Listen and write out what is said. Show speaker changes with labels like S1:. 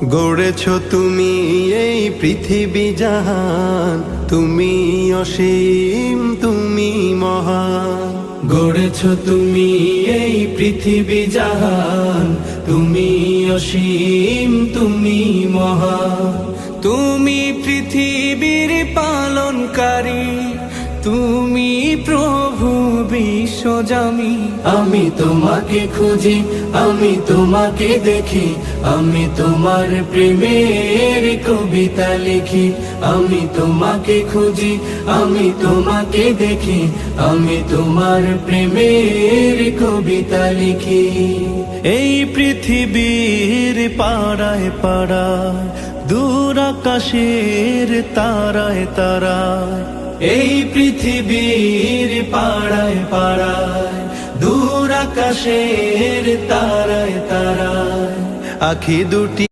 S1: গড়েছ তুমি এই পৃথিবী জাহান, তুমি অসীম তুমি মহান।
S2: গড়েছ তুমি এই পৃথিবী জাহান, তুমি অসীম তুমি মহান। তুমি পৃথিবীর পালনকারী, তুমি প্রভু বিশ্বজামি। আমি তোমাকে খুঁজি, আমি তোমাকে দেখি, আমি তোমার প্রেমের কবিতা লিখি। আমি তোমাকে খুঁজি, আমি তোমাকে দেখি, আমি তোমার প্রেমের কবিতা লিখি।
S3: এই পৃথিবীর পাড়ায় পাড়ায়, দূর আকাশের তারায় তারায়।
S2: এই পৃথিবীর পাড়ায় পাড়ায়, দূর আকাশের তারায় তারায়।
S1: আখি দুটি